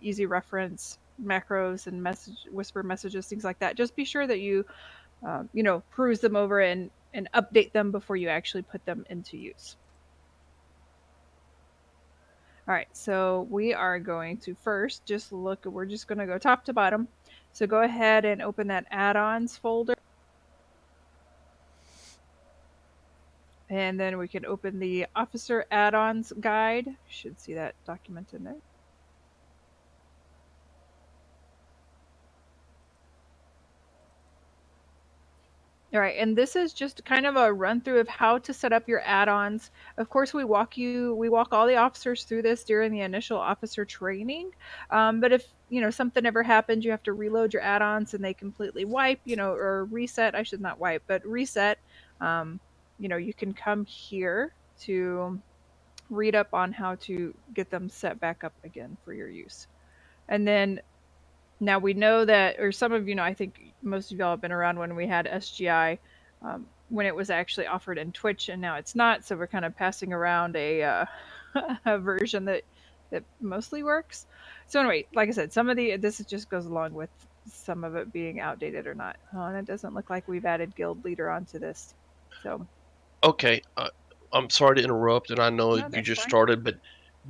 easy reference macros and message whisper messages, things like that. Just be sure that you peruse them over and update them before you actually put them into use. All right, so we are going to first just look, we're just going to go top to bottom. So go ahead and open that add-ons folder. And then we can open the officer add-ons guide. You should see that document in there. All right, and this is just kind of a run through of how to set up your add-ons. Of course, we walk all the officers through this during the initial officer training. But if something ever happens, you have to reload your add-ons and they completely wipe, or reset. I should not wipe, but reset. Um, you can come here to read up on how to get them set back up again for your use. And then now we know that, or some of I think most of y'all have been around when we had SGI, when it was actually offered in Twitch, and now it's not. So we're kind of passing around a a version that mostly works. So anyway, like I said, some of this just goes along with some of it being outdated or not. Oh, and it doesn't look like we've added guild leader onto this. So Okay, I'm sorry to interrupt, and I know no, you that's just fine. started, but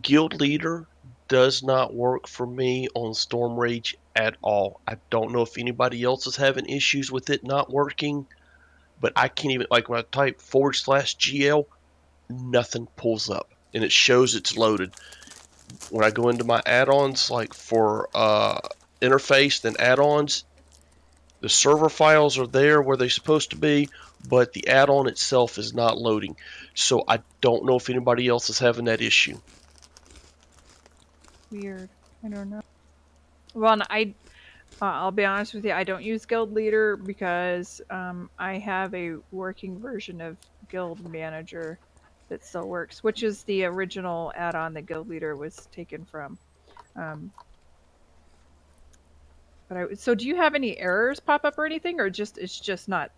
Guild Leader does not work for me on Storm Rage at all. I don't know if anybody else is having issues with it not working, but I can't even, like when I type /GL, nothing pulls up, and it shows it's loaded. When I go into my add-ons, like for interface, then add-ons, the server files are there where they're supposed to be, but the add-on itself is not loading. So I don't know if anybody else is having that issue. Weird. I don't know. Well, I'll be honest with you. I don't use Guild Leader because I have a working version of Guild Manager that still works, which is the original add-on that Guild Leader was taken from. Um, so do you have any errors pop up or anything, or it's just not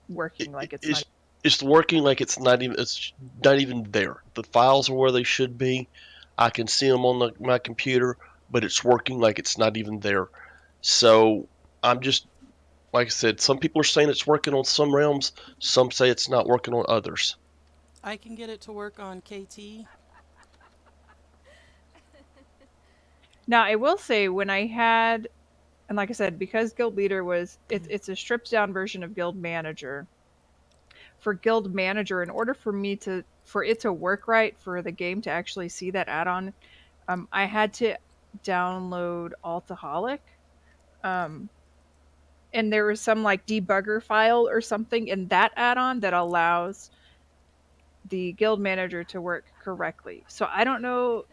It, working like it's not? it's working like it's not even there. The files are where they should be. I can see them on my computer, but it's working like it's not even there. So I'm just, like I said, some people are saying it's working on some realms, some say it's not working on others. I can get it to work on KT. Now I will say when I had, and like I said, because Guild Leader it's a stripped down version of Guild Manager. For Guild Manager, in order for it to work right, for the game to actually see that add-on, I had to download Altaholic. Um, and there was some like debugger file or something in that add-on that allows the guild manager to work correctly. So I don't know,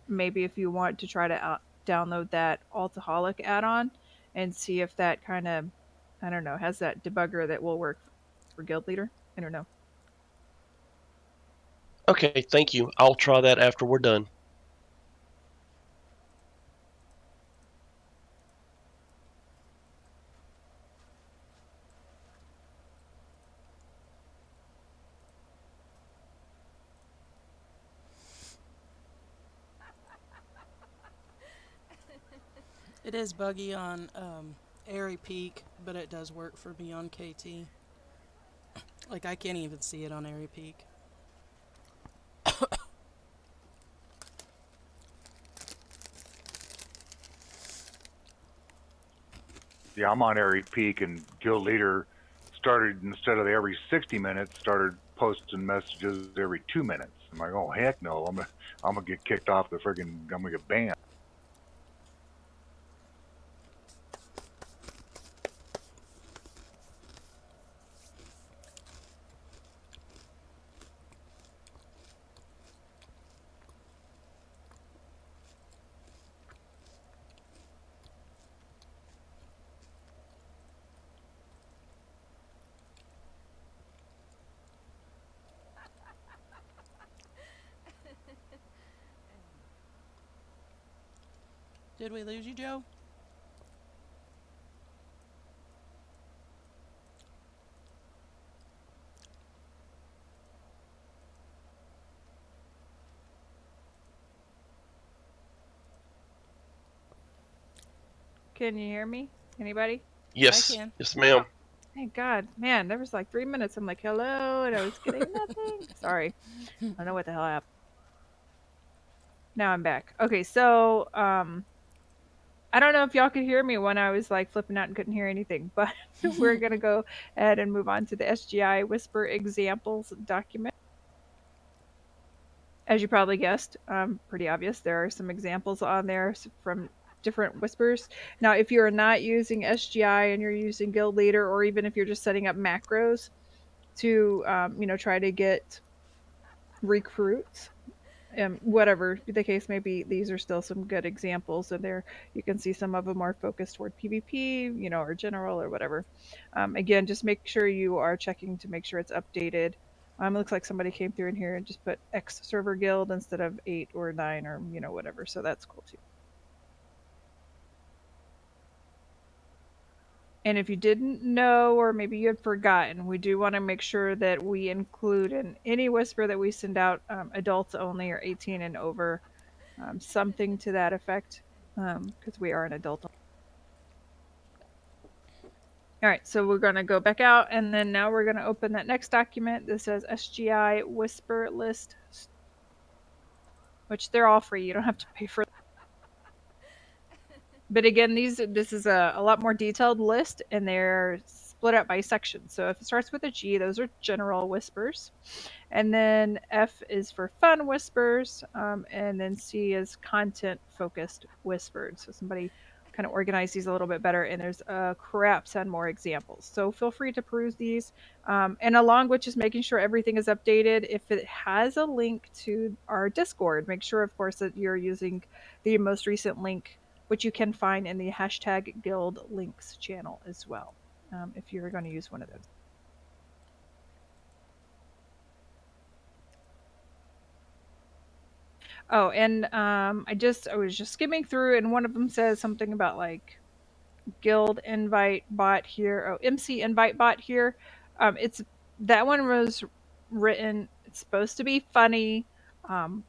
maybe if you want to try to download that Altaholic add-on and see if that kind of, I don't know, has that debugger that will work for guild leader. I don't know. Okay, thank you. I'll try that after we're done. It is buggy on Airy Peak, but it does work for me on KT. Like, I can't even see it on Airy Peak. Yeah, I'm on Airy Peak, and Guild Leader started, instead of every 60 minutes, started posting messages every 2 minutes. I'm like, oh heck no, I'm gonna get kicked off the friggin', I'm gonna get banned. Did we lose you, Joe? Can you hear me? Anybody? Yes. can. Yes, ma'am. Thank God. Man, there was like 3 minutes. I'm like, hello, and I was getting nothing. Sorry. I don't know what the hell happened. Now I'm back. Okay, so I don't know if y'all could hear me when I was like flipping out and couldn't hear anything, but we're gonna go ahead and move on to the SGI Whisper examples document. As you probably guessed, pretty obvious. There are some examples on there from different whispers. Now, if you're not using SGI and you're using Guild Leader, or even if you're just setting up macros to, try to get recruits, whatever the case may be, these are still some good examples. And there you can see some of them are focused toward PvP, or general or whatever. Again, just make sure you are checking to make sure it's updated. It looks like somebody came through in here and just put X server guild instead of 8 or 9 or whatever. So that's cool too. And if you didn't know, or maybe you had forgotten, we do want to make sure that we include in any whisper that we send out adults only or 18 and over, something to that effect, because we are an adult. All right, so we're going to go back out, and then now we're going to open that next document. This says SGI Whisper List, which they're all free. You don't have to pay for them. But again, this is a lot more detailed list, and they're split up by section. So if it starts with a G, those are general whispers. And then F is for fun whispers, and then C is content-focused whispers. So somebody kind of organized these a little bit better, and there's a crap ton more examples. So feel free to peruse these, and along with just making sure everything is updated. If it has a link to our Discord, make sure, of course, that you're using the most recent link, which you can find in the hashtag Guild Links channel as well, if you're going to use one of those. Oh, and I was just skimming through, and one of them says something about like guild invite bot here. Oh, MC invite bot here. It's that one was written. It's supposed to be funny,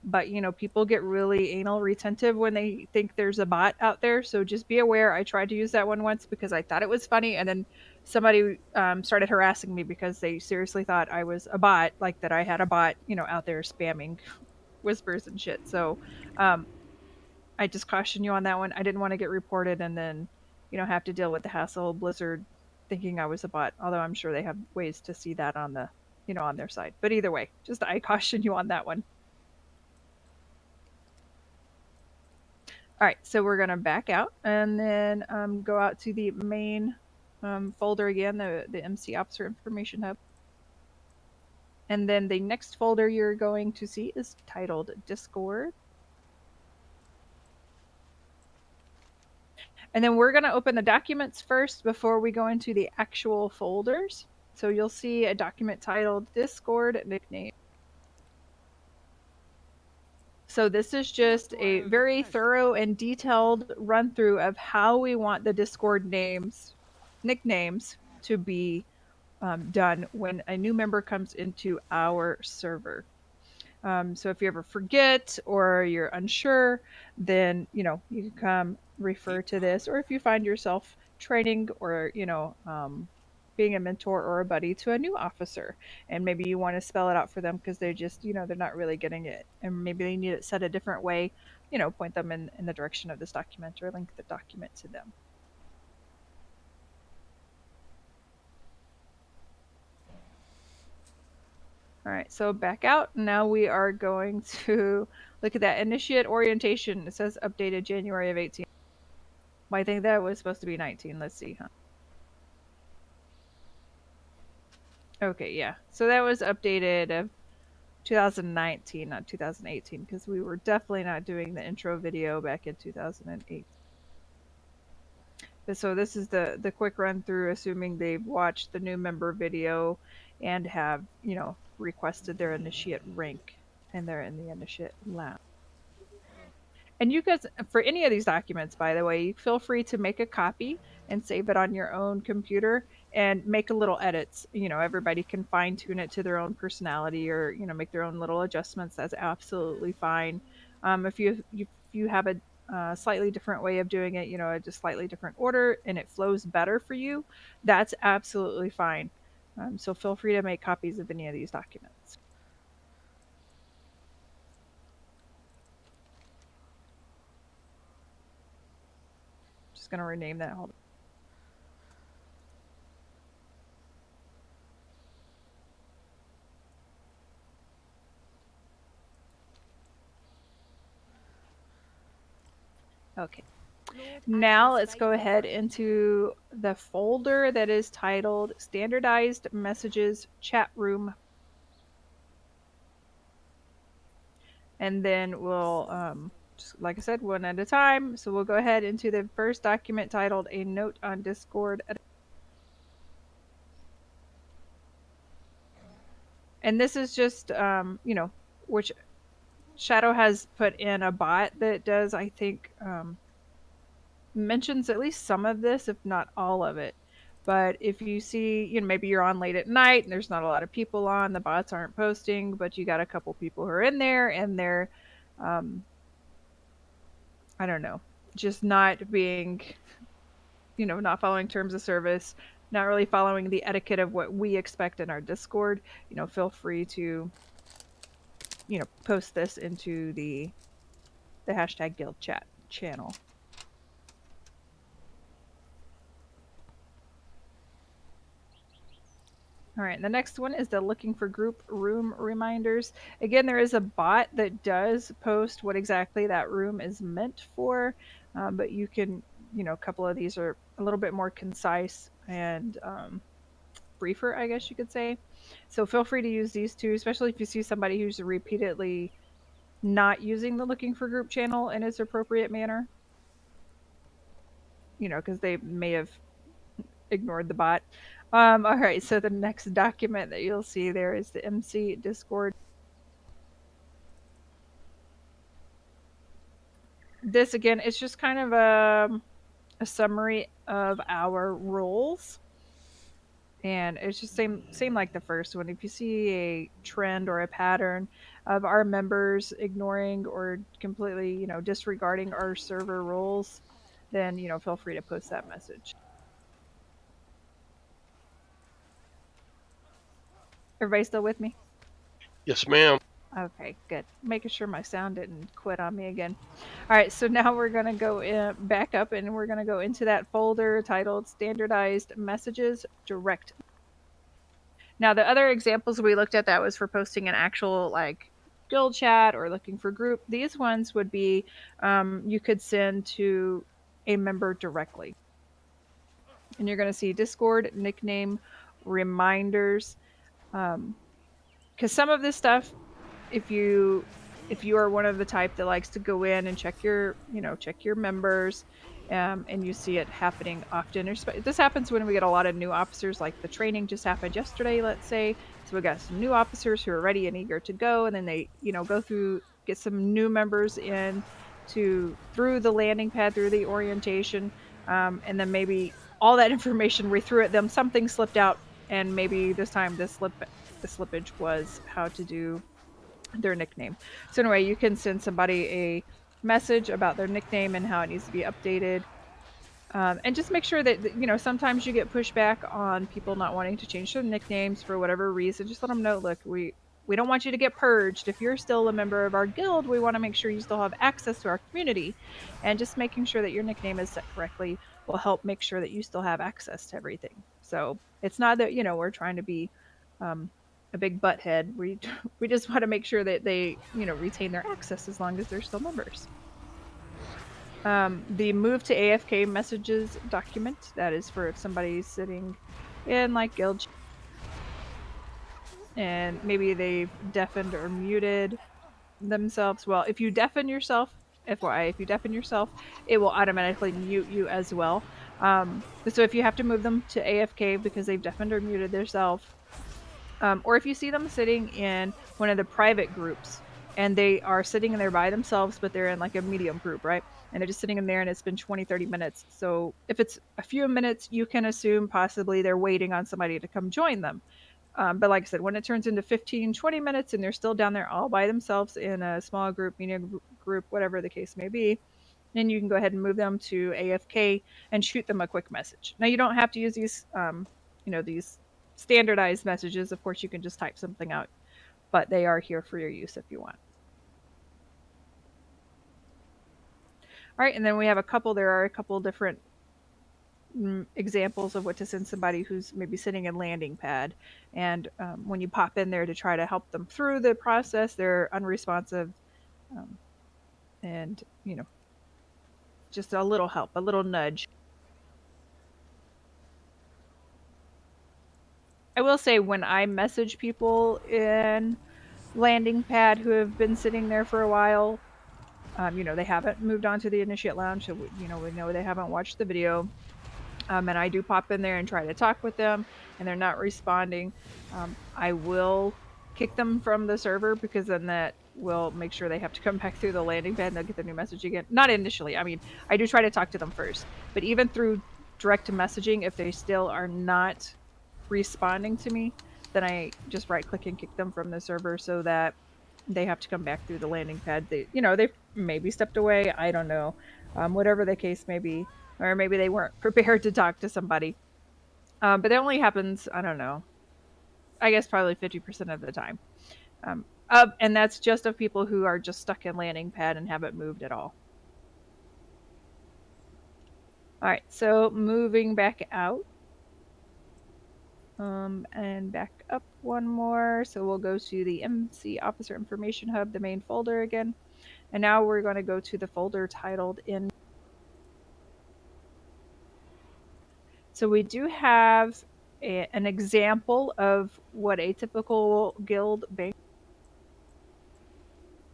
but people get really anal retentive when they think there's a bot out there. So just be aware. I tried to use that one once because I thought it was funny, and then somebody started harassing me because they seriously thought I was a bot, like that I had a bot, out there spamming whispers and shit. So I just caution you on that one. I didn't want to get reported and then have to deal with the hassle of Blizzard thinking I was a bot, although I'm sure they have ways to see that on the on their side. But either way, just I caution you on that one. All right, so we're gonna back out and then go out to the main folder again, the MC Officer Information Hub. And then the next folder you're going to see is titled Discord. And then we're going to open the documents first before we go into the actual folders. So you'll see a document titled Discord Nickname. So this is just a very thorough and detailed run through of how we want the Discord nicknames to be done when a new member comes into our server. So if you ever forget or you're unsure, then you can come refer to this, or if you find yourself training or being a mentor or a buddy to a new officer, and maybe you want to spell it out for them because they just they're not really getting it, and maybe they need it said a different way, point them in the direction of this document or link the document to them. All right, so back out. Now we are going to look at that initiate orientation. It says updated January of 18. Well, I think that was supposed to be 19. Let's see, huh? Okay, yeah. So that was updated of 2019, not 2018, because we were definitely not doing the intro video back in 2008. So this is the quick run through, assuming they've watched the new member video and have, requested their initiate rank and they're in the initiate lab. And you guys, for any of these documents, by the way, feel free to make a copy and save it on your own computer and make a little edits. Everybody can fine tune it to their own personality or, make their own little adjustments. That's absolutely fine. If you have slightly different way of doing it, just slightly different order, and it flows better for you, that's absolutely fine. So feel free to make copies of any of these documents. Just going to rename that. Hold on. Okay. Now let's go ahead into the folder that is titled Standardized Messages Chat Room. And then we'll, just like I said, one at a time. So we'll go ahead into the first document titled A Note on Discord. And this is just, which Shadow has put in a bot that does, I think, mentions at least some of this, if not all of it. But if you see, maybe you're on late at night and there's not a lot of people on, the bots aren't posting, but you got a couple people who are in there and they're, I don't know, just not being, not following terms of service, not really following the etiquette of what we expect in our Discord, feel free to, post this into the hashtag guild chat channel. All right, the next one is the looking for group room reminders. Again, there is a bot that does post what exactly that room is meant for, but you can, a couple of these are a little bit more concise and briefer, I guess you could say. So feel free to use these two, especially if you see somebody who's repeatedly not using the looking for group channel in its appropriate manner. Because they may have ignored the bot. All right, so the next document that you'll see there is the MC Discord. This, again, is just kind of a summary of our roles. And it's just same like the first one. If you see a trend or a pattern of our members ignoring or completely, disregarding our server roles, then, feel free to post that message. Everybody still with me? Yes, ma'am. Okay, good. Making sure my sound didn't quit on me again. All right, so now we're going to go back up and we're going to go into that folder titled Standardized Messages Direct. Now, the other examples we looked at, that was for posting an actual, guild chat or looking for group. These ones would be you could send to a member directly. And you're going to see Discord, nickname, reminders. Because some of this stuff, if you are one of the type that likes to go in and check your members, and you see it happening often, this happens when we get a lot of new officers, like the training just happened yesterday, let's say. So we got some new officers who are ready and eager to go, and then they, go through, get some new members in through the landing pad, through the orientation, and then maybe all that information we threw at them, something slipped out, and maybe this time the slippage was how to do their nickname. So anyway, you can send somebody a message about their nickname and how it needs to be updated. And just make sure that, sometimes you get pushback on people not wanting to change their nicknames for whatever reason. Just let them know, look, we don't want you to get purged. If you're still a member of our guild, we want to make sure you still have access to our community. And just making sure that your nickname is set correctly will help make sure that you still have access to everything. So it's not that, we're trying to be a big butthead. We just want to make sure that they, retain their access as long as they're still members. The move to AFK messages document, that is for if somebody's sitting in guild and maybe they've deafened or muted themselves. Well, if you deafen yourself, FYI, if you deafen yourself, it will automatically mute you as well. So if you have to move them to AFK because they've deafened or muted themselves, or if you see them sitting in one of the private groups and they are sitting in there by themselves, but they're in a medium group, right? And they're just sitting in there and it's been 20-30 minutes. So if it's a few minutes, you can assume possibly they're waiting on somebody to come join them. But like I said, when it turns into 15-20 minutes and they're still down there all by themselves in a small group, medium group, whatever the case may be, and you can go ahead and move them to AFK and shoot them a quick message. Now you don't have to use these, these standardized messages. Of course, you can just type something out, but they are here for your use if you want. All right, and then there are a couple different examples of what to send somebody who's maybe sitting in landing pad, and when you pop in there to try to help them through the process, they're unresponsive, and just a little help, a little nudge. I will say, when I message people in landing pad who have been sitting there for a while, they haven't moved on to the initiate lounge, so we know they haven't watched the video. And I do pop in there and try to talk with them, and they're not responding. I will kick them from the server, because then that will make sure they have to come back through the landing pad and they'll get the new message again. Not initially. I mean, I do try to talk to them first, but even through direct messaging, if they still are not responding to me, then I just right click and kick them from the server, so that they have to come back through the landing pad. They maybe stepped away. I don't know. Whatever the case may be. Or maybe they weren't prepared to talk to somebody. But that only happens, I don't know, I guess probably 50% of the time. And that's just of people who are just stuck in landing pad and haven't moved at all. All right, so moving back out. And back up one more. So we'll go to the MC Officer Information Hub, the main folder again. And now we're going to go to the folder titled In. So we do have an example of what a typical guild bank,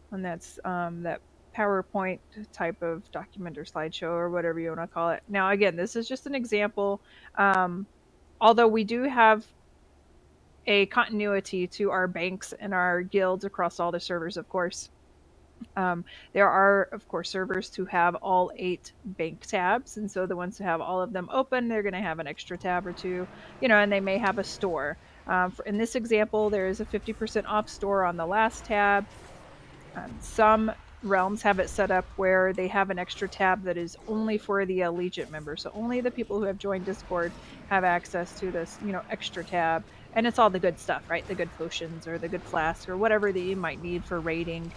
and that's that PowerPoint type of document or slideshow or whatever you want to call it. Now, again, this is just an example. Although we do have a continuity to our banks and our guilds across all the servers, of course. There are, of course, servers to have all 8 bank tabs, and so the ones who have all of them open, they're going to have an extra tab or two, and they may have a store. In this example, there is a 50% off store on the last tab. Some realms have it set up where they have an extra tab that is only for the Allegiant members, so only the people who have joined Discord have access to this, extra tab. And it's all the good stuff, right? The good potions or the good flasks or whatever that you might need for raiding.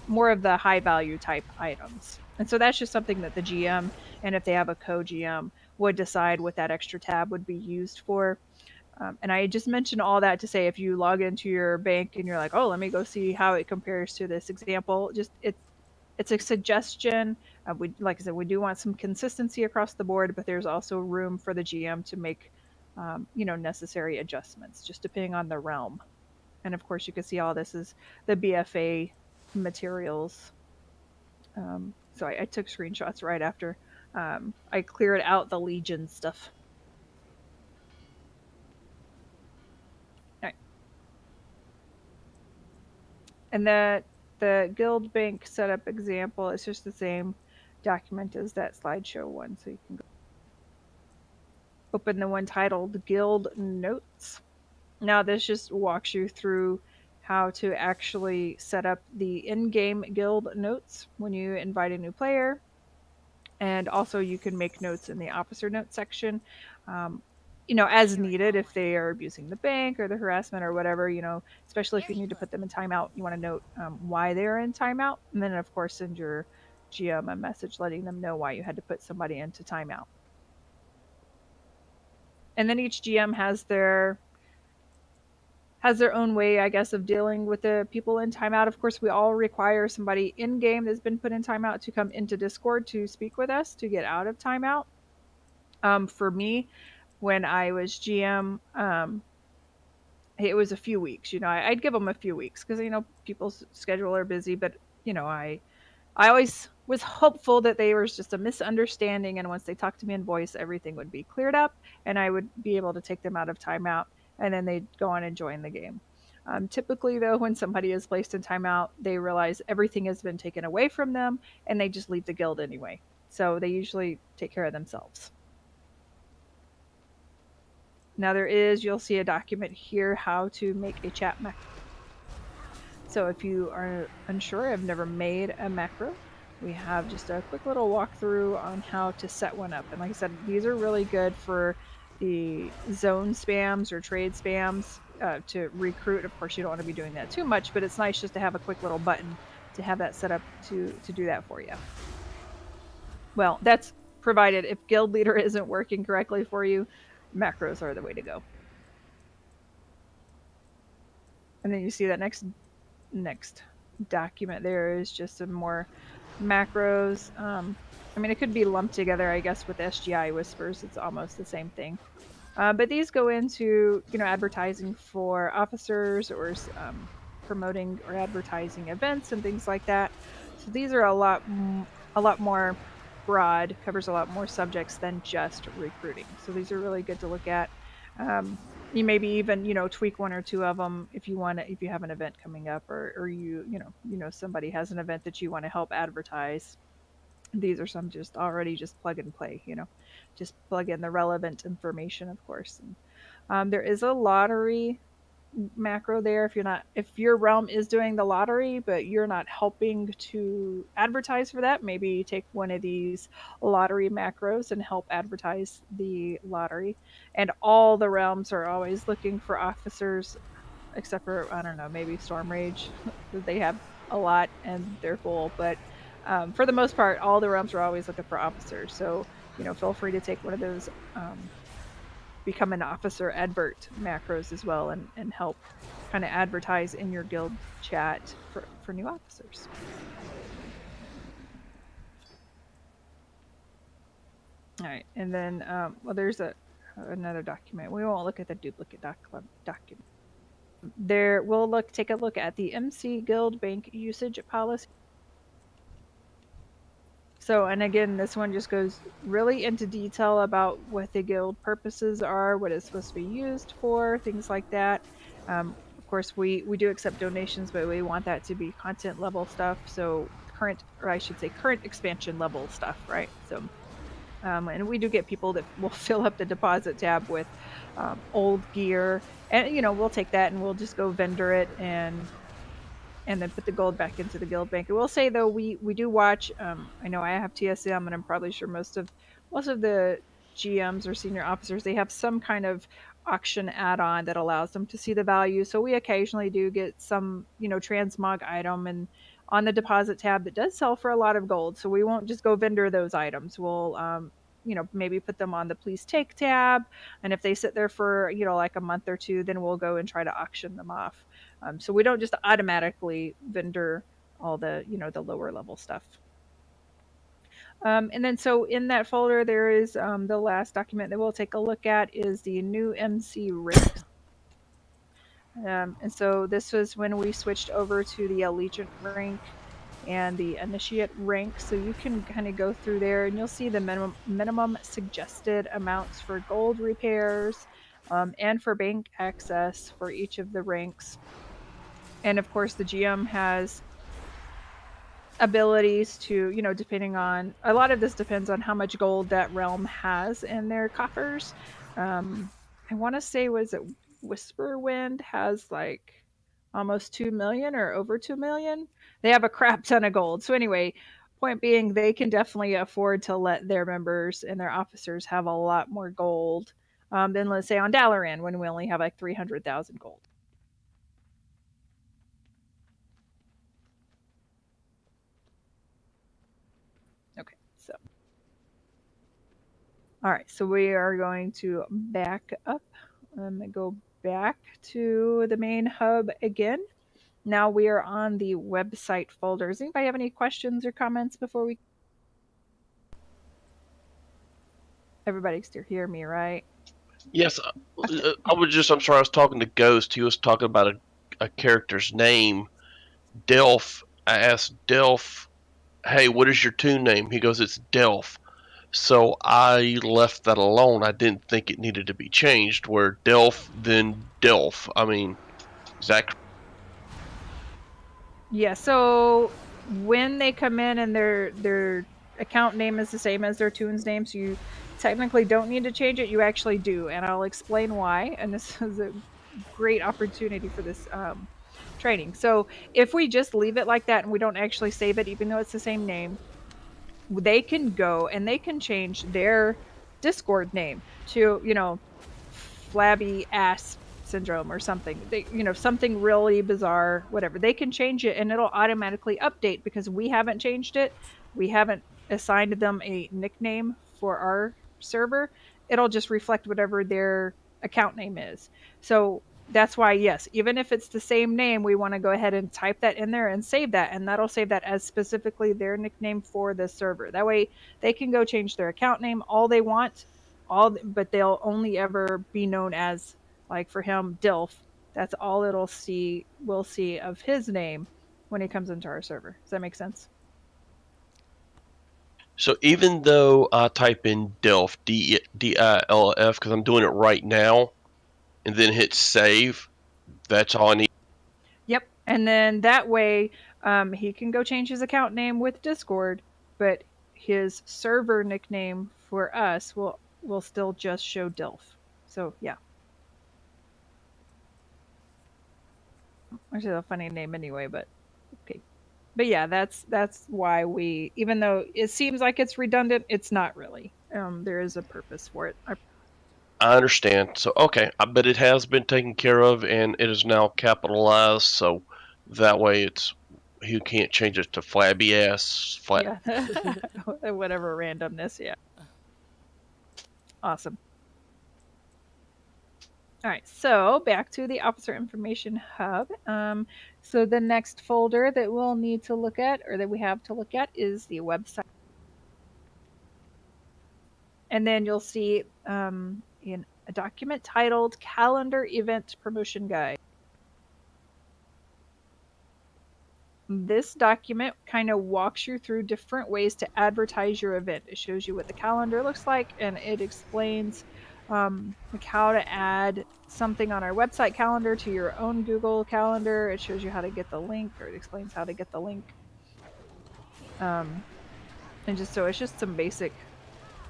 More of the high value type items. And so that's just something that the GM, and if they have a co-GM, would decide what that extra tab would be used for. And I just mentioned all that to say, if you log into your bank and you're like, oh, let me go see how it compares to this example, just it's a suggestion. Like I said, we do want some consistency across the board, but there's also room for the GM to make necessary adjustments, just depending on the realm. And of course, you can see all this is the BFA materials. So I took screenshots right after I cleared out the Legion stuff. All right. And the guild bank setup example is just the same document as that slideshow one, so you can go open the one titled Guild Notes. Now this just walks you through how to actually set up the in-game guild notes when you invite a new player. And also you can make notes in the officer note section, as needed if they are abusing the bank or the harassment or whatever, especially if you need to put them in timeout, you want to note why they're in timeout. And then of course send your GM a message letting them know why you had to put somebody into timeout. And then each GM has their own way, I guess, of dealing with the people in timeout. Of course, we all require somebody in game that's been put in timeout to come into Discord to speak with us to get out of timeout. For me, when I was GM, it was a few weeks. I'd give them a few weeks because people's schedule are busy. But I always was hopeful that there was just a misunderstanding, and once they talked to me in voice, everything would be cleared up, and I would be able to take them out of timeout, and then they'd go on and join the game. Typically, though, when somebody is placed in timeout, they realize everything has been taken away from them, and they just leave the guild anyway. So they usually take care of themselves. Now you'll see a document here, how to make a chat macro. So if you are unsure, I've never made a macro, we have just a quick little walkthrough on how to set one up. And like I said, these are really good for the zone spams or trade spams to recruit. Of course, you don't want to be doing that too much, but it's nice just to have a quick little button to have that set up to do that for you. Well, that's provided if guild leader isn't working correctly for you, macros are the way to go. And then you see that next document there is just some more macros. I mean, it could be lumped together, I guess, with SGI whispers. It's almost the same thing. But these go into, advertising for officers or promoting or advertising events and things like that. So these are a lot more broad, covers a lot more subjects than just recruiting. So these are really good to look at. You maybe even tweak one or two of them if you have an event coming up, or you somebody has an event that you want to help advertise. These are some just plug and play, just plug in the relevant information, of course. And, there is a lottery macro there if your realm is doing the lottery but you're not helping to advertise for that. Maybe take one of these lottery macros and help advertise the lottery. And all the realms are always looking for officers, except for, I don't know, maybe Storm Rage. They have a lot and they're full, but for the most part all the realms are always looking for officers. So feel free to take one of those become an officer advert macros as well, and help kind of advertise in your guild chat for new officers. All right, and then well, there's another document. We won't look at the duplicate document. There, we'll take a look at the MC Guild Bank usage policy. So, and again, this one just goes really into detail about what the guild purposes are, what it's supposed to be used for, things like that. Of course, we do accept donations, but we want that to be content level stuff. So current expansion level stuff, right? So, and we do get people that will fill up the deposit tab with old gear, and we'll take that and we'll just go vendor it and then put the gold back into the guild bank. I will say though, we do watch. I know I have TSM, and I'm probably sure most of the GMs or senior officers, they have some kind of auction add-on that allows them to see the value. So we occasionally do get some transmog item and on the deposit tab that does sell for a lot of gold. So we won't just go vendor those items. We'll maybe put them on the please take tab, and if they sit there for like a month or two, then we'll go and try to auction them off. So we don't just automatically vendor all the the lower level stuff. And then so in that folder there is the last document that we'll take a look at is the new MC ranks. And so this was when we switched over to the Allegiant rank and the Initiate rank. So you can kind of go through there and you'll see the minimum suggested amounts for gold repairs and for bank access for each of the ranks. And of course the GM has abilities to, depending on, a lot of this depends on how much gold that realm has in their coffers. I want to say, was it Whisperwind has like almost 2 million or over 2 million? They have a crap ton of gold. So anyway, point being, they can definitely afford to let their members and their officers have a lot more gold than, let's say, on Dalaran, when we only have like 300,000 gold. Okay, so. All right, so we are going to back up and go back to the main hub again. Now we are on the website folder. Does anybody have any questions or comments before we? Everybody can still hear me, right? Yes, I'm sorry, I was talking to Ghost. He was talking about a character's name, Delph. I asked Delph, hey, what is your toon name? He goes, it's Delph. So I left that alone. I didn't think it needed to be changed, where Delph, then Delph. I mean, is that? Yeah, so when they come in and their account name is the same as their toon's name, so you technically don't need to change it. You actually do, and I'll explain why. And this is a great opportunity for this training. So if we just leave it like that and we don't actually save it, even though it's the same name, they can go and they can change their Discord name to, flabby ass syndrome or something. They, something really bizarre, whatever. They can change it and it'll automatically update because we haven't changed it. We haven't assigned them a nickname for our server. It'll just reflect whatever their account name is. So that's why, yes, even if it's the same name, we want to go ahead and type that in there and save that, and that'll save that as specifically their nickname for the server. That way they can go change their account name all they want, but they'll only ever be known as, like for him, Dilf. That's all we'll see of his name when he comes into our server. Does that make sense? So even though I type in Dilf, DILF, because I'm doing it right now, and then hit save, that's all I need. Yep. And then that way, he can go change his account name with Discord, but his server nickname for us will still just show Dilf. So yeah. Which is a funny name anyway, but okay. But yeah, that's why we, even though it seems like it's redundant, it's not really. There is a purpose for it. I understand. So, okay, but it has been taken care of, and it is now capitalized, so that way you can't change it to flabby ass. Yeah. Whatever randomness, yeah. Awesome. All right, so back to the Officer Information Hub. So the next folder that we'll need to look at, or that we have to look at, is the website. And then you'll see in a document titled Calendar Event Promotion Guide. This document kind of walks you through different ways to advertise your event. It shows you what the calendar looks like, and it explains like how to add something on our website calendar to your own Google Calendar. It shows you how to get the link, or it explains how to get the link. And it's just some basic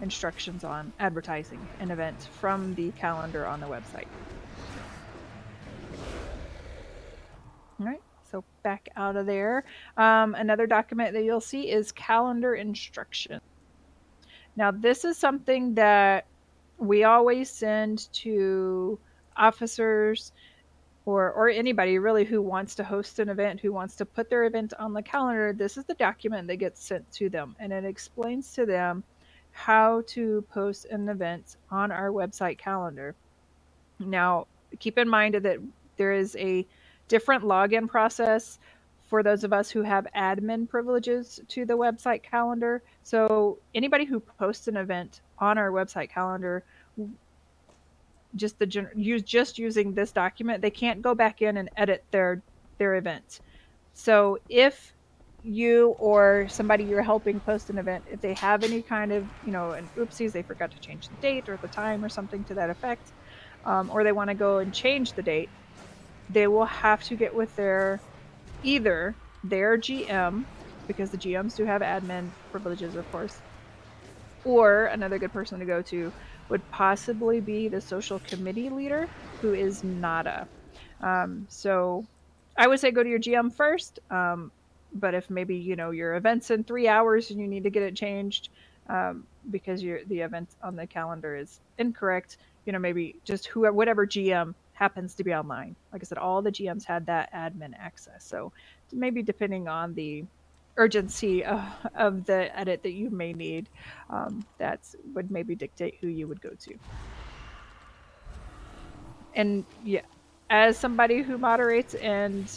instructions on advertising an event from the calendar on the website. All right, so back out of there. Another document that you'll see is calendar instructions. Now, this is something that we always send to officers or anybody really who wants to host an event, who wants to put their event on the calendar. This is the document that gets sent to them, and it explains to them how to post an event on our website calendar. Now, keep in mind that there is a different login process for those of us who have admin privileges to the website calendar. So anybody who posts an event on our website calendar, just using this document, they can't go back in and edit their event. So if you or somebody you're helping post an event, if they have any kind of, an oopsies, they forgot to change the date or the time or something to that effect, or they want to go and change the date, they will have to get with either their GM, because the GMs do have admin privileges, of course, or another good person to go to would possibly be the social committee leader, who is Nada. So I would say go to your GM first, but if maybe, your event's in 3 hours and you need to get it changed because the event on the calendar is incorrect, maybe just whatever GM happens to be online. Like I said, all the GMs had that admin access. So maybe depending on the urgency of the edit that you may need, that would maybe dictate who you would go to. And yeah, as somebody who moderates and,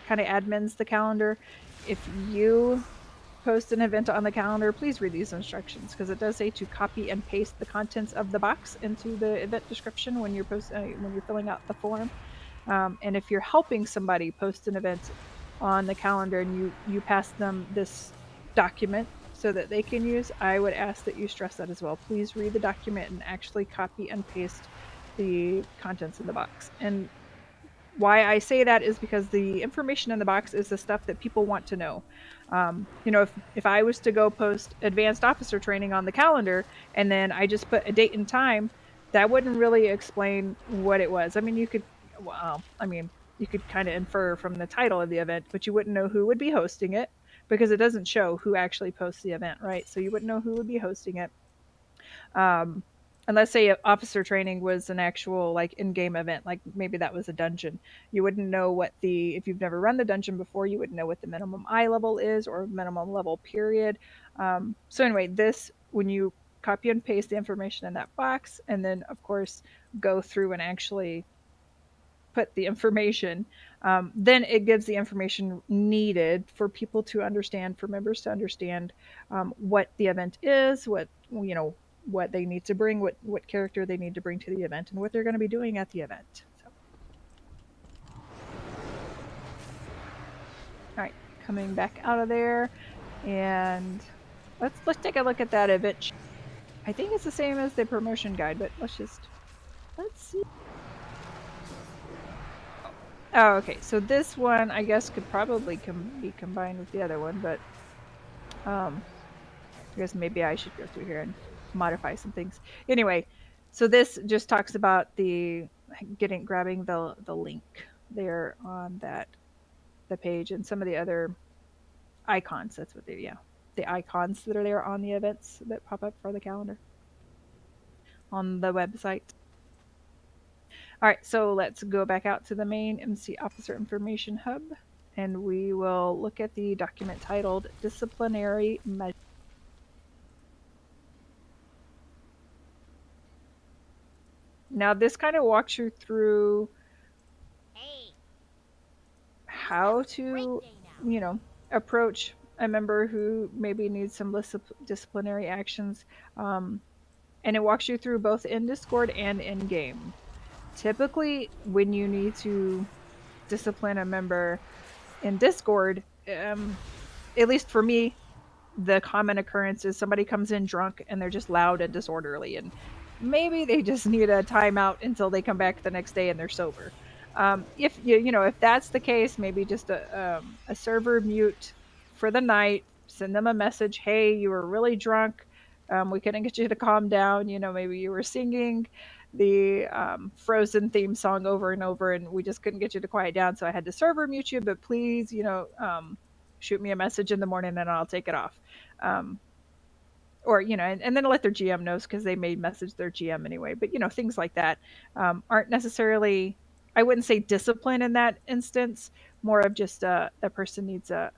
kind of admins the calendar, if you post an event on the calendar, please read these instructions, because it does say to copy and paste the contents of the box into the event description when you're filling out the form. And if you're helping somebody post an event on the calendar and you pass them this document so that they can use, I would ask that you stress that as well. Please read the document and actually copy and paste the contents in the box. And why I say that is because the information in the box is the stuff that people want to know. If I was to go post advanced officer training on the calendar and then I just put a date and time, that wouldn't really explain what it was. I mean, you could kind of infer from the title of the event, but you wouldn't know who would be hosting it. because it doesn't show who actually posts the event, right? So you wouldn't know who would be hosting it. Unless say officer training was an actual like in-game event, like maybe that was a dungeon, you wouldn't know what the, if you've never run the dungeon before, you wouldn't know what the minimum eye level is or minimum level period. So anyway, this, when you copy and paste the information in that box and then of course go through and actually put the information, then it gives the information needed for people to understand, for members to understand what the event is, what, you know, what they need to bring, what character they need to bring to the event, and what they're going to be doing at the event. So. All right, coming back out of there, and let's take a look at that event. I think it's the same as the promotion guide, but let's see. Oh, okay. So this one, I guess, could probably be combined with the other one, but I guess maybe I should go through here and modify some things. Anyway, so this just talks about the grabbing the link there on the page, and some of the other icons. That's what the icons that are there on the events that pop up for the calendar on the website. All right, so let's go back out to the main MC Officer Information Hub, and we will look at the document titled Disciplinary Measures. Now, this kind of walks you through how to, you know, approach a member who maybe needs some disciplinary actions, and it walks you through both in Discord and in game. Typically, when you need to discipline a member in Discord, at least for me, the common occurrence is somebody comes in drunk and they're just loud and disorderly, and maybe they just need a timeout until they come back the next day and they're sober. If if that's the case, maybe just a server mute for the night. Send them a message. Hey, you were really drunk. We couldn't get you to calm down. Maybe you were singing the Frozen theme song over and over, and we just couldn't get you to quiet down, so I had to server mute you. But please, shoot me a message in the morning and I'll take it off. Or and then let their GM knows, because they may message their GM anyway. But things like that aren't necessarily, I wouldn't say discipline in that instance. More of just the person needs a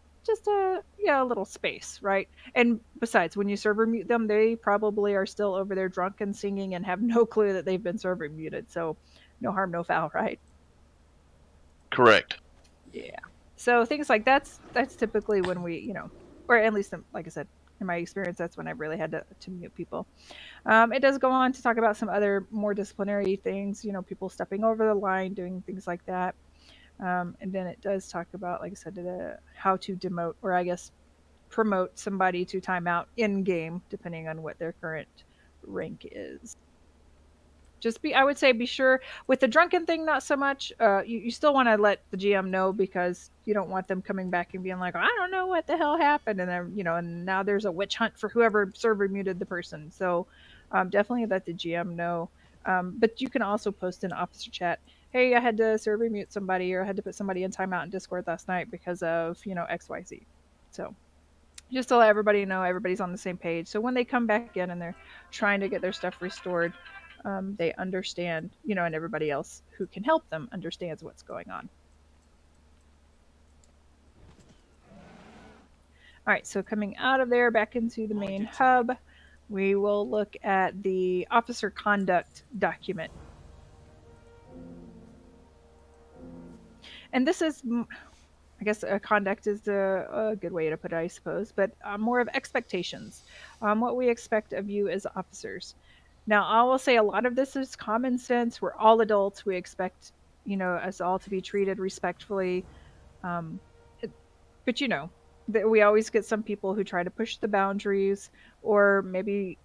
little space, right? And besides, when you server mute them, they probably are still over there drunk and singing and have no clue that they've been server muted. So no harm, no foul, right? Correct. Yeah. So things like that's typically when we, or at least like I said, in my experience, that's when I've really had to mute people. It does go on to talk about some other more disciplinary things, people stepping over the line, doing things like that. And then it does talk about, like I said, how to demote, or I guess promote somebody to timeout in game, depending on what their current rank is. I would say be sure with the drunken thing, not so much. You still want to let the GM know, because you don't want them coming back and being like, I don't know what the hell happened. And then, and now there's a witch hunt for whoever server muted the person. So definitely let the GM know. But you can also post in officer chat, hey, I had to server mute somebody, or I had to put somebody in timeout in Discord last night because of, XYZ. So just to let everybody know, everybody's on the same page. So when they come back in and they're trying to get their stuff restored, they understand, and everybody else who can help them understands what's going on. All right, so coming out of there, back into the main hub, we will look at the officer conduct document. And this is, I guess, conduct is a good way to put it, I suppose, but more of expectations, what we expect of you as officers. Now, I will say a lot of this is common sense. We're all adults. We expect, us all to be treated respectfully. But we always get some people who try to push the boundaries, or maybe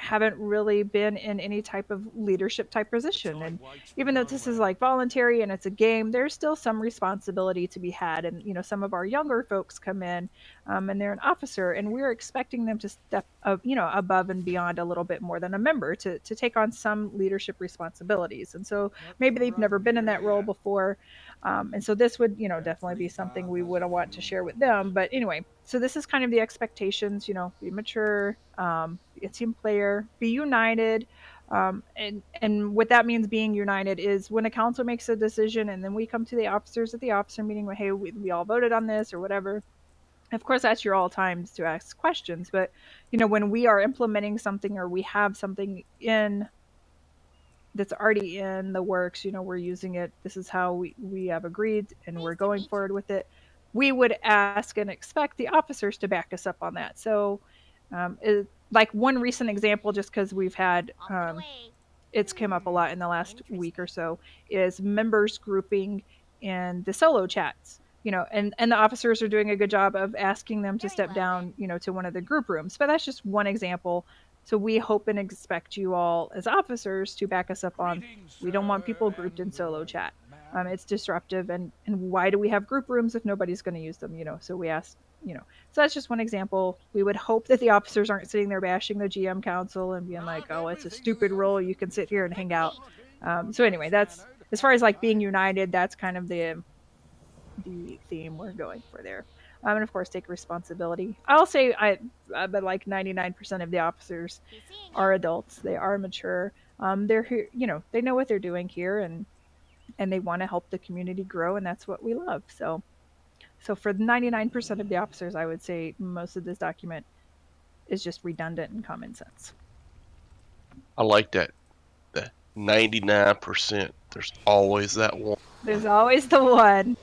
haven't really been in any type of leadership type position. And even though this is like voluntary and it's a game, there's still some responsibility to be had. And some of our younger folks come in, and they're an officer, and we're expecting them to step up, above and beyond a little bit more than a member, to take on some leadership responsibilities. And so maybe they've never been in that role before. And so this would, definitely be something we would want to share with them. But anyway, so this is kind of the expectations, be mature, be a team player, be united. And what that means, being united, is when a council makes a decision and then we come to the officers at the officer meeting, hey, we all voted on this or whatever. Of course, that's your all times to ask questions. But, when we are implementing something, or we have something in that's already in the works, we're using it, this is how we have agreed and we're going forward with it, we would ask and expect the officers to back us up on that. So like one recent example, just because we've had it's come up a lot in the last week or so, is members grouping in the solo chats, and the officers are doing a good job of asking them to step down, to one of the group rooms. But that's just one example. So we hope and expect you all as officers to back us up on, we don't want people grouped in solo chat. It's disruptive, and why do we have group rooms if nobody's going to use them? So we ask, so that's just one example. We would hope that the officers aren't sitting there bashing the GM council and being like, oh, it's a stupid rule, you can sit here and hang out. So anyway, that's, as far as like being united, that's kind of the theme we're going for there. And of course, take responsibility. I'll say but like 99% of the officers are adults. They are mature. They're here, they know what they're doing here, and they want to help the community grow, and that's what we love. So for 99% of the officers, I would say most of this document is just redundant and common sense. I like that. The 99%. There's always that one. There's always the one.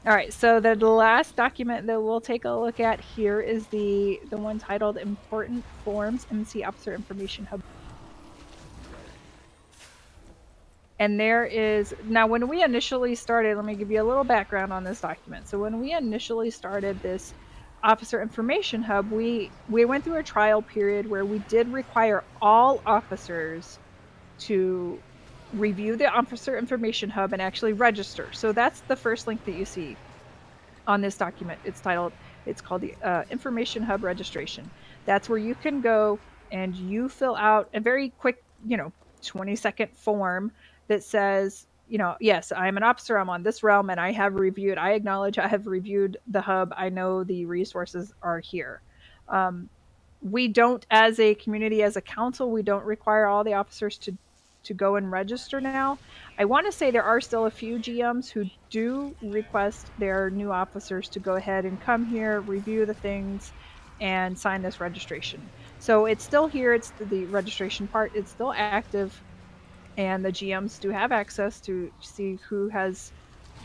All right, so the last document that we'll take a look at here is the one titled Important Forms, MC Officer Information Hub. And there is, now when we initially started, let me give you a little background on this document. So when we initially started this Officer Information Hub, we went through a trial period where we did require all officers to review the Officer Information Hub and actually register. So that's the first link that you see on this document. It's called the Information Hub Registration. That's where you can go and you fill out a very quick, 20-second form that says, yes, I'm an officer, I'm on this realm, and I acknowledge I have reviewed the hub. I know the resources are here. We don't, as a community, as a council, we don't require all the officers to go and register now. I want to say there are still a few GMs who do request their new officers to go ahead and come here, review the things, and sign this registration. So it's still here. It's the registration part. It's still active, and the GMs do have access to see who has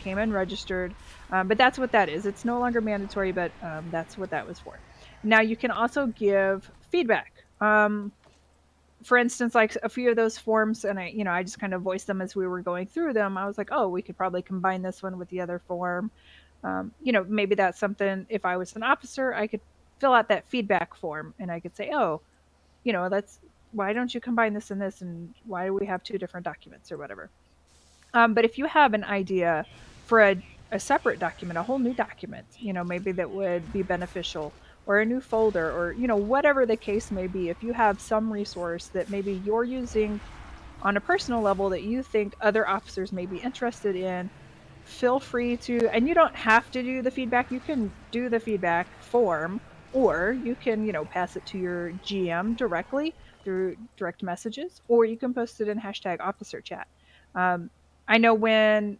came and registered. But that's what that is. It's no longer mandatory, but that's what that was for. Now you can also give feedback. For instance, like a few of those forms, and I just kind of voiced them as we were going through them. I was like, oh, we could probably combine this one with the other form. Maybe that's something, if I was an officer, I could fill out that feedback form and I could say, oh, why don't you combine this and this, and why do we have two different documents or whatever. But if you have an idea for a separate document, a whole new document, maybe that would be beneficial, or a new folder, or whatever the case may be, if you have some resource that maybe you're using on a personal level that you think other officers may be interested in, feel free to, and you don't have to do the feedback. You can do the feedback form, or you can pass it to your GM directly through direct messages, or you can post it in #officerchat. I know when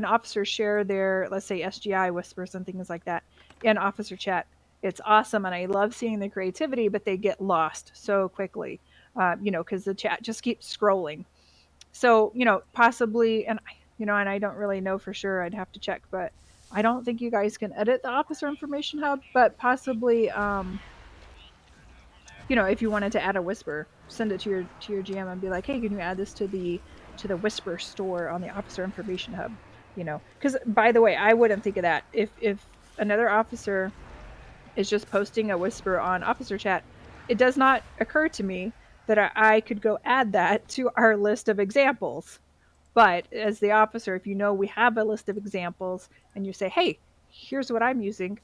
officers share their, let's say, SGI whispers and things like that in officer chat, it's awesome, and I love seeing the creativity, but they get lost so quickly, because the chat just keeps scrolling. So, possibly, and I don't really know for sure, I'd have to check, but I don't think you guys can edit the Officer Information Hub, but possibly, if you wanted to add a whisper, send it to your GM and be like, hey, can you add this to the whisper store on the Officer Information Hub? Because, by the way, I wouldn't think of that. If another officer is just posting a whisper on officer chat, it does not occur to me that I could go add that to our list of examples. But as the officer, if you know we have a list of examples and you say, hey, here's what I'm using,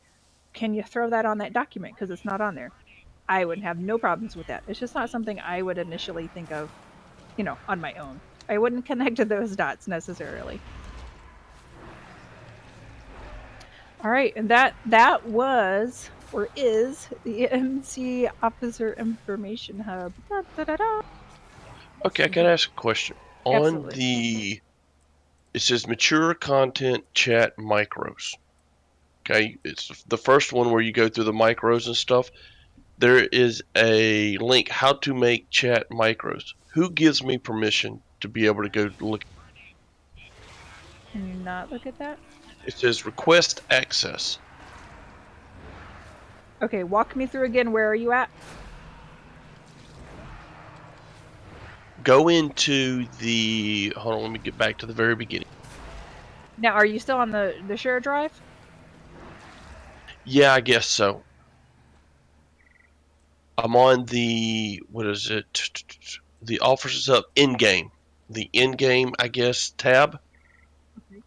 can you throw that on that document because it's not on there? I would have no problems with that. It's just not something I would initially think of, on my own. I wouldn't connect to those dots necessarily. All right, and that was or is the MC Officer Information Hub. Da, da, da, da. Okay, I gotta ask a question. Absolutely. It says mature content chat micros. Okay, it's the first one where you go through the micros and stuff. There is a link, how to make chat micros. Who gives me permission to be able to go look? Can you not look at that? It says request access. Okay, walk me through again. Where are you at? Go into the, hold on, let me get back to the very beginning. Now, are you still on the share drive? Yeah, I guess so. I'm on the, what is it? The Officers Up in-game. The in-game, I guess, tab. Okay.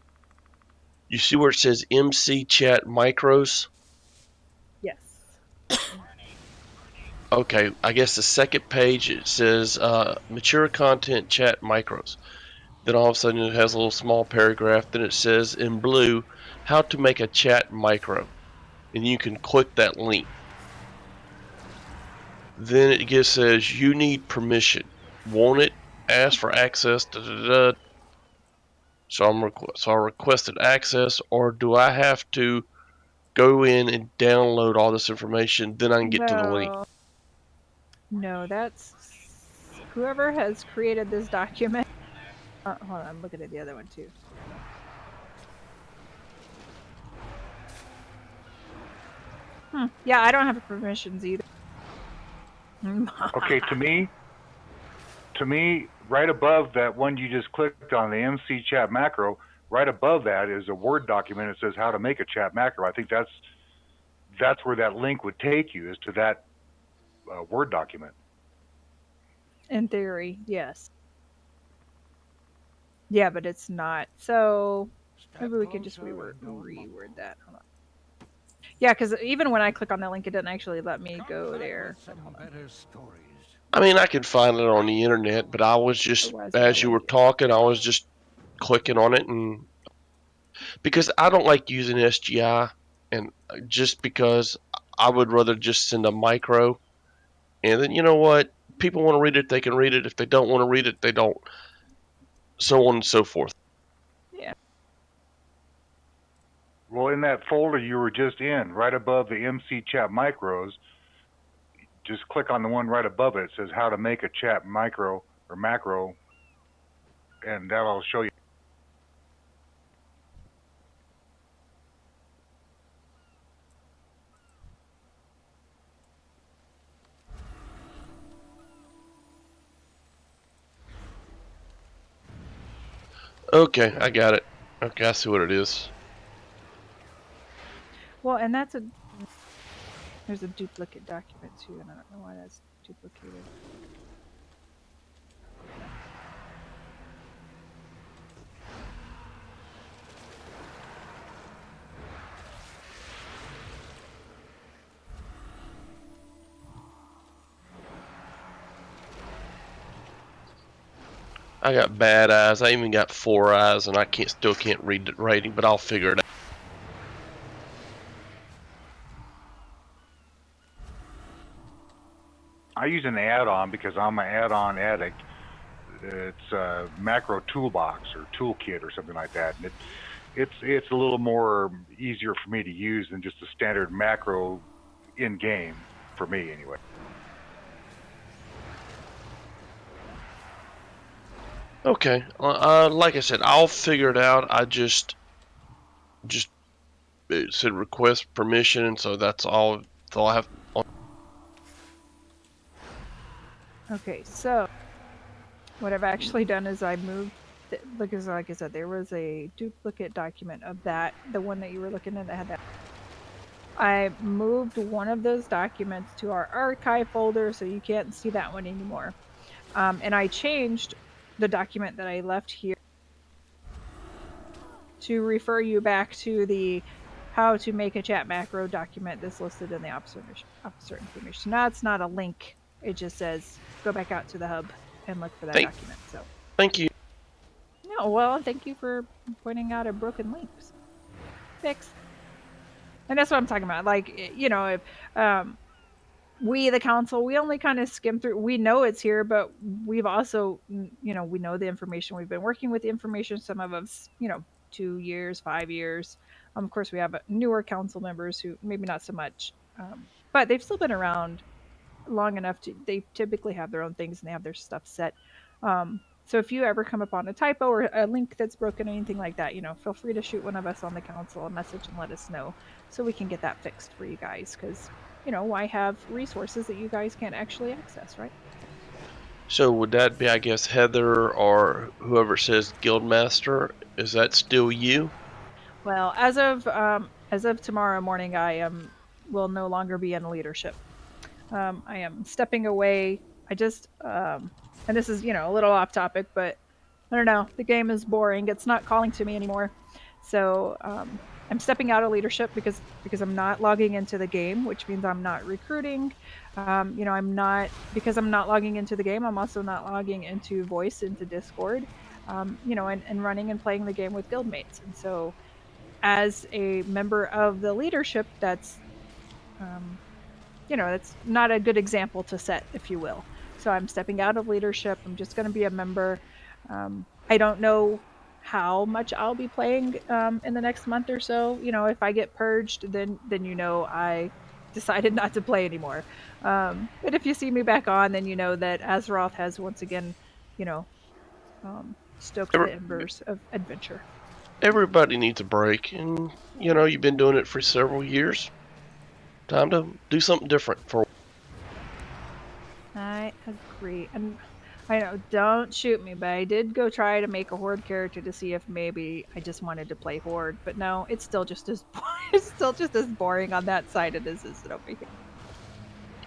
You see where it says MC Chat Micros? Yes. Okay, I guess the second page it says Mature Content Chat Micros. Then all of a sudden it has a little small paragraph. Then it says in blue, how to make a chat micro. And you can click that link. Then it just says you need permission. Want it? Ask for access. Da, da, da. So I requested access, or do I have to go in and download all this information? Then I can get to the link. No, that's whoever has created this document. Hold on, I'm looking at the other one too. Yeah, I don't have permissions either. Okay, to me, right above that one you just clicked on, the MC chat macro, right above that is a Word document. It says how to make a chat macro. I think that's where that link would take you, is to that Word document. In theory, yes. Yeah, but it's not. So maybe we could just reword that. Hold on. Yeah, because even when I click on that link, it didn't actually let me go there. I mean, I can find it on the internet, but I was just, as you were talking, I was just clicking on it, and because I don't like using SGI, and just because I would rather just send a micro, and then you know what? People want to read it, they can read it. If they don't want to read it, they don't. So on and so forth. Yeah. Well, in that folder you were just in, right above the MC chat micros, just click on the one right above it. It says how to make a chat micro or macro, and that'll show you. Okay, I got it. Okay, I see what it is. Well, and there's a duplicate document too, and I don't know why that's duplicated. I got bad eyes. I even got 4 eyes, and I still can't read the writing, but I'll figure it out. I use an add-on because I'm an add-on addict. It's a macro toolbox or toolkit or something like that, and it's a little more easier for me to use than just a standard macro in game for me anyway. Okay, like I said, I'll figure it out. I just it said request permission, and so that's all I have. Okay, so what I've actually done is I moved, because like I said, there was a duplicate document of that, the one that you were looking at that had that. I moved one of those documents to our archive folder, so you can't see that one anymore. And I changed the document that I left here to refer you back to the how to make a chat macro document that's listed in the officer information. Now it's not a link. It just says go back out to the hub and look for that Thank, document. So thank you. no, well, thank you for pointing out a broken link. Fix. And that's what I'm talking about. Like, you know, if we, the council, we only kind of skim through. We know it's here, but we've also, you know, we know the information. We've been working with the information. Some of us, you know, 2 years, 5 years. Of course, we have newer council members who maybe not so much, but they've still been around long enough to. They typically have their own things and they have their stuff set. So if you ever come upon a typo or a link that's broken or anything like that, you know, feel free to shoot one of us on the council a message and let us know so we can get that fixed for you guys. Because, you know, why have resources that you guys can't actually access, right? So would that be, I guess, Heather or whoever says Guildmaster? Is that still you? Well, as of tomorrow morning, will no longer be in leadership. I am stepping away. I just and this is, you know, a little off topic, but I don't know. The game is boring. It's not calling to me anymore. So I'm stepping out of leadership because I'm not logging into the game, which means I'm not recruiting. You know, I'm not because I'm not logging into the game. I'm also not logging into Voice, into Discord. You know, and running and playing the game with guildmates. And so, as a member of the leadership, that's you know, that's not a good example to set, if you will. So I'm stepping out of leadership. I'm just going to be a member. I don't know how much I'll be playing in the next month or so. You know, if I get purged, then you know I decided not to play anymore. But if you see me back on, then you know that Azeroth has once again, you know, stoked Every, the embers of adventure. everybody needs a break, and you know you've been doing it for several years. Time to do something different for. I agree. And I know, don't shoot me, but I did go try to make a Horde character to see if maybe I just wanted to play Horde. But no, it's still just as it's still just as boring on that side as it is over here.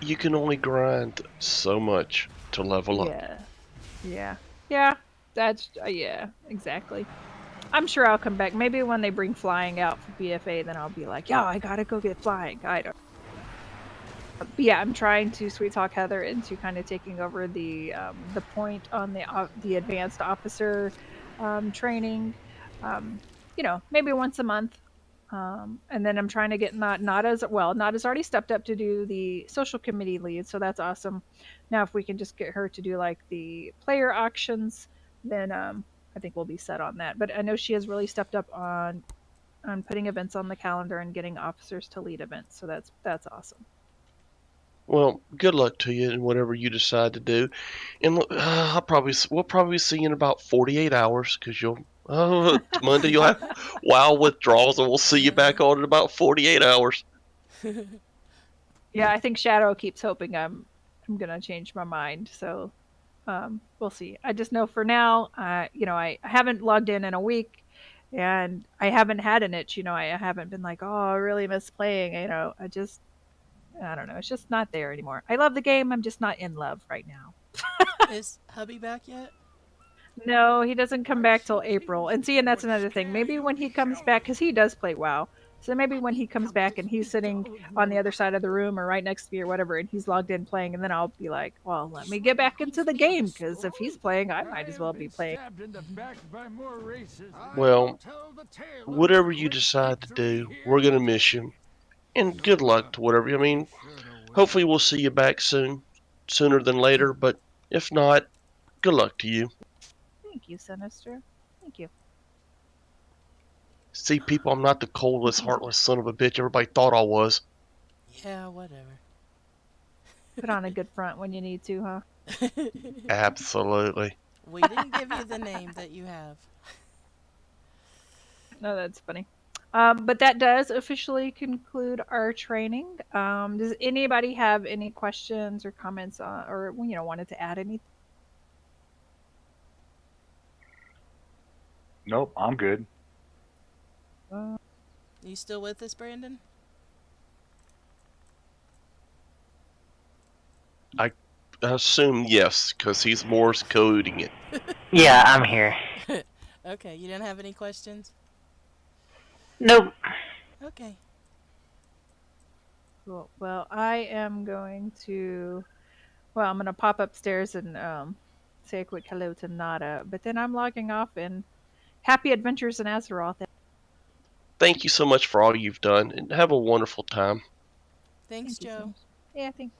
You can only grind so much to level up. Yeah. That's yeah, exactly. I'm sure I'll come back. Maybe when they bring flying out for BFA, then I'll be like, yeah, I gotta go get flying. I don't. But yeah, I'm trying to sweet talk Heather into kind of taking over the point on the advanced officer training. You know, maybe once a month. And then I'm trying to get not as well. Not as already stepped up to do the social committee lead, so that's awesome. Now, if we can just get her to do like the player auctions, then I think we'll be set on that. But I know she has really stepped up on putting events on the calendar and getting officers to lead events, so that's awesome. Well, good luck to you in whatever you decide to do. And we'll probably see you in about 48 hours because you'll Monday you'll have WoW withdrawals, and we'll see you back on in about 48 hours. Yeah, I think Shadow keeps hoping I'm gonna change my mind, so we'll see. I just know for now, you know, I haven't logged in a week, and I haven't had an itch. You know, I haven't been like, oh, I really miss playing. You know, I don't know. It's just not there anymore. I love the game. I'm just not in love right now. Is hubby back yet? No, he doesn't come back till April. And see, and that's another thing. Maybe when he comes back, because he does play WoW. So maybe when he comes back and he's sitting on the other side of the room or right next to me or whatever, and he's logged in playing, and then I'll be like, well, let me get back into the game, because if he's playing, I might as well be playing. Well, whatever you decide to do, we're going to miss you. And good luck to whatever. I mean, hopefully we'll see you back soon, sooner than later. But if not, good luck to you. Thank you, Sinister. Thank you. See, people, I'm not the coldest, heartless son of a bitch everybody thought I was. Yeah, whatever. Put on a good front when you need to, huh? Absolutely. We didn't give you the name that you have. No, that's funny. But that does officially conclude our training. Does anybody have any questions or comments on, or you know, wanted to add anything? Nope, I'm good. You still with us, Brandon? I assume yes, because he's Morse coding it. Yeah, I'm here. Okay, you didn't have any questions? Nope. Okay. Cool. Well, I am going to. Well, I'm gonna pop upstairs and say a quick hello to Nada, but then I'm logging off and happy adventures in Azeroth. Thank you so much for all you've done, and have a wonderful time. Thanks, Thank you so Joe. much. Yeah, thanks.